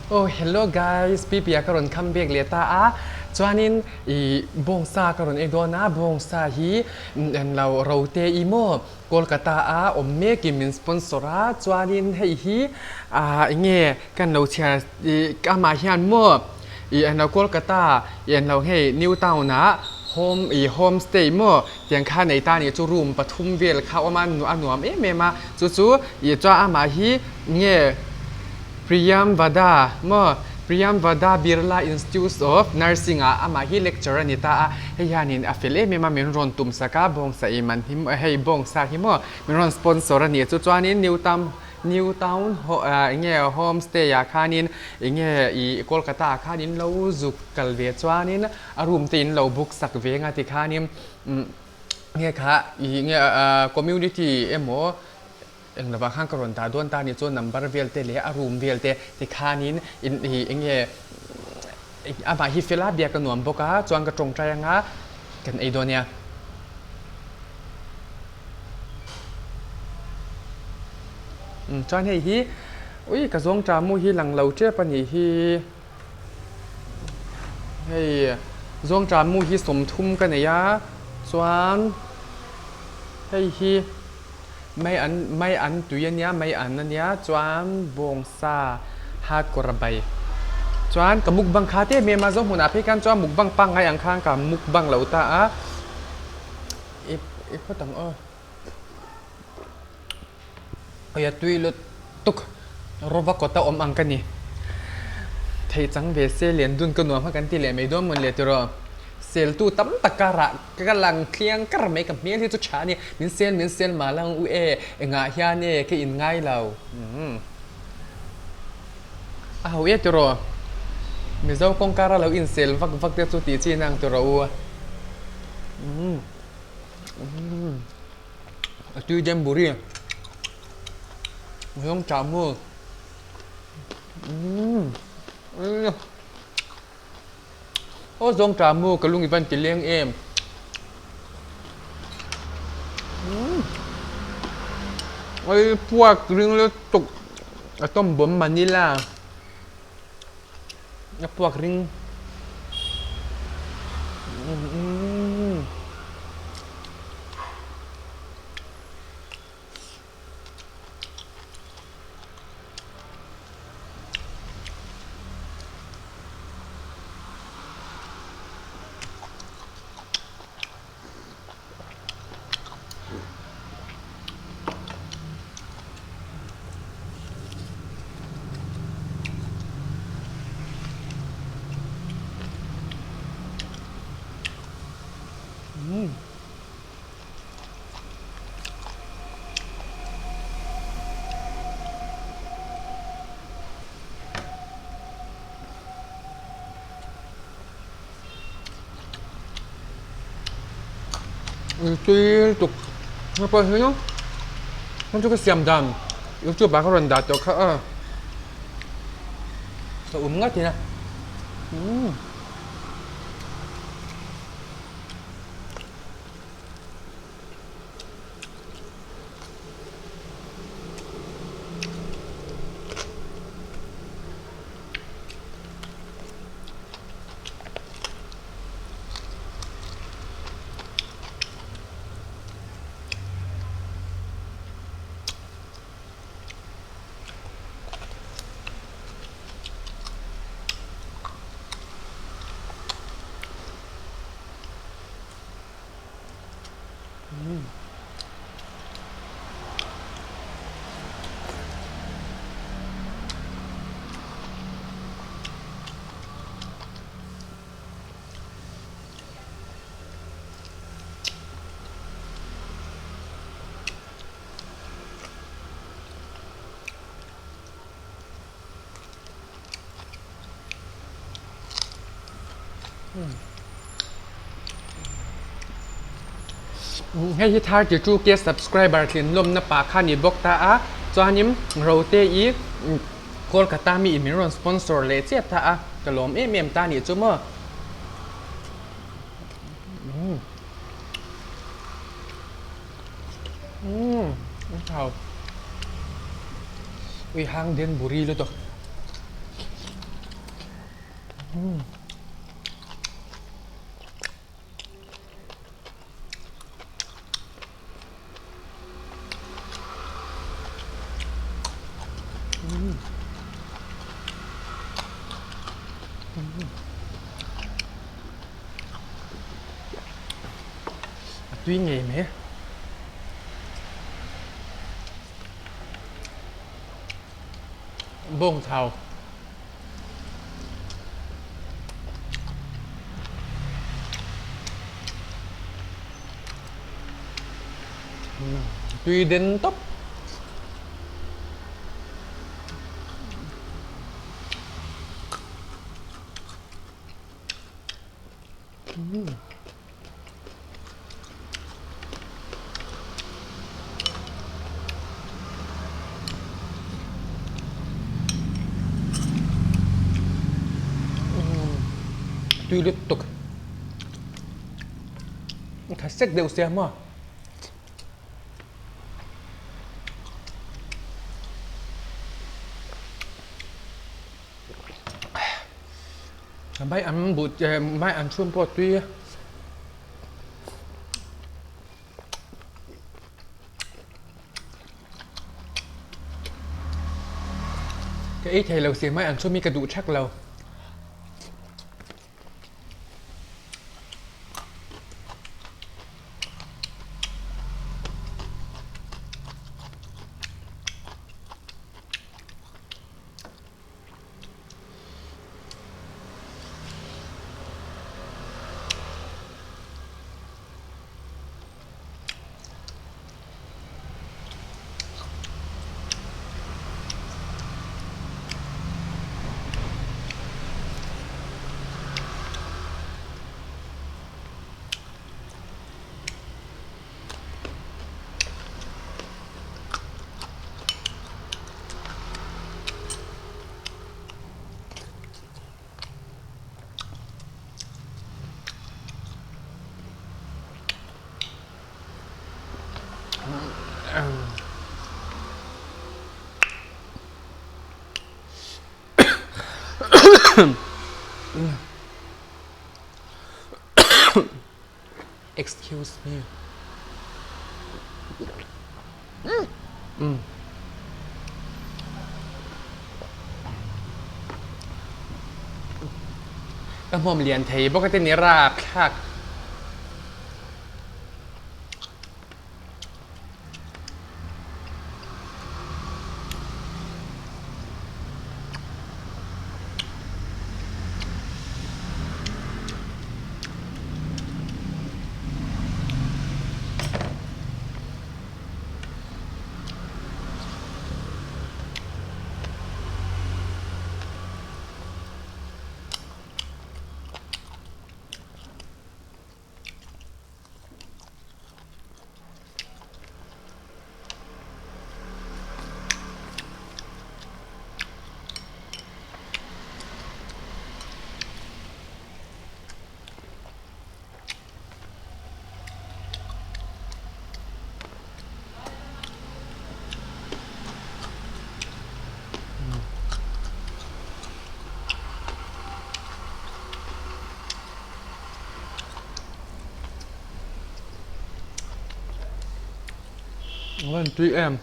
Oh, hello guys. Pipi karon comeback leta chuanin I bongsa karon egona bongsa hi en lau rote imo Kolkata omme ki min sponsora chuanin hei hi nge kan lo chia ama hian mo en lau Kolkata en lau hei New Town homestay มั่วยังค่าในตาเนี่ยจูรูมปทุมเวลเขาว่ามันหนวมเมมาจู่ๆจ้าอามาฮีเนี่ย Priyamvada mo Priyamvada Birla Institute of Nursing ama hi lecturer ni ta yanin afile me ma min ron tum saka bong sa iman him hei bong sa hi mo min ron sponsor ni chu chuanin New Town nge homestay ya khanin nge I Kolkata khanin lo zuk kalve chuanin arum tin lo book sak ve nga ti khanin nge kha nge community emo eng lava khang karon ta don ta ni chu number velte le room velte ti khanin in hi enge aba hi fela bia ka nuam boka chuan ka tong trai nga kan ei donia chuan hei hi ui ka zong tra mu hi lang lo che pani hi hei zong tra mu hi som thum ka ne ya chuan hei hiไม่อันตุยเนี้ยไม่อันนั่นเนี้ยจวนบงซาฮาดกระบายจวนกับมุกบังคาเต้เมียมาจงหุ่นอภิการจวนมุกบังปังไงอังคางกับมุกบังเหล่าตาอีพ่อตังอย่าตุยลุตุกรบกตาอมอังกันนี่ไทยจังเวเซเลียนดุนกันหนัวพักกันที่เหลือไม่ด้วมันเลยตัว เซลตู้ตั้มตะการะกำลังเคลียงกระไม่กับเมียที่จุดช้าเนี่ยมินเซลมาลังอุเองาเฮียเนี่ยก็อินง่ายเราเวทตัวมิเจ้ากงการะเราอินเซลฟักเดียวสุดที่จีนังตัวเราตู้เจมบุรีไม่ต้องจำมือโอ้ทรงจามูกับลุงอีวันกินเลี้ยงเอ็มไอ้พวกเรื่องแล้วตกต้มบ่มมันนี่ล่ะไอ้พวกเรื่องtuy tục nó coi thế nhá không cho cái xiêm đầm yếu chưa bán cái lần đạt cho khá sao ngắt thế nàyให้ที่ท่าจะจูเกส subscriber คลินลมนะปากข้านี่บอกตาจวนยิ้มเราเตอีโคลกาตามีอิมิรอนสปอนเซอร์เลยเจ้าตากระลมเมียมตานี่จุ่มเขาวิหางเดนบุรีเลยตัว tuy nghề mẹ bông thầu tuy đến tóc tuy liên tục thật sắc đều xem mà mấy ăn bột mấy ăn chuông bột tuy cái ít thì lâu xiên mấy ăn chuông miกระดูกชักเราexcuse me ก็ผมเรียนไทยปกตินี่ราบคักวันที่แอม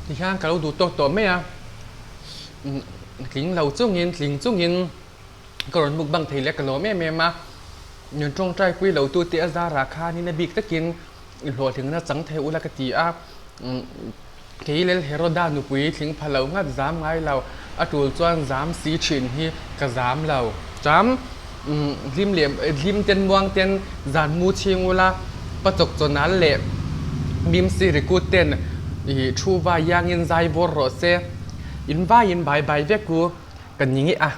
ที่ข้างกับเราดูตัวไม่อะlính lầu lính trung nhìn còn một bằng thì lẽ cái lỗ mẹ mà nhưng trong trai quý lầu tôi tía ra ra khaนี่นะบิ๊กตะกินหลัวถึงน่าจังเทอุลากตีอ่ะที่เล่นเฮโรดานุปุยถึงพะเลางัดจามไงเราอตูจวนจามสีฉินฮีกระจามเราจามริมเหลี่ยมริมเตียนมวงเตียนจานมูชิงอุลาประจกจนนั้นแหละบิมสิริกูเตียนชูวายังยินใจบรอเซอินว่ายินใบเวกูกันอย่างงี้อ่ะ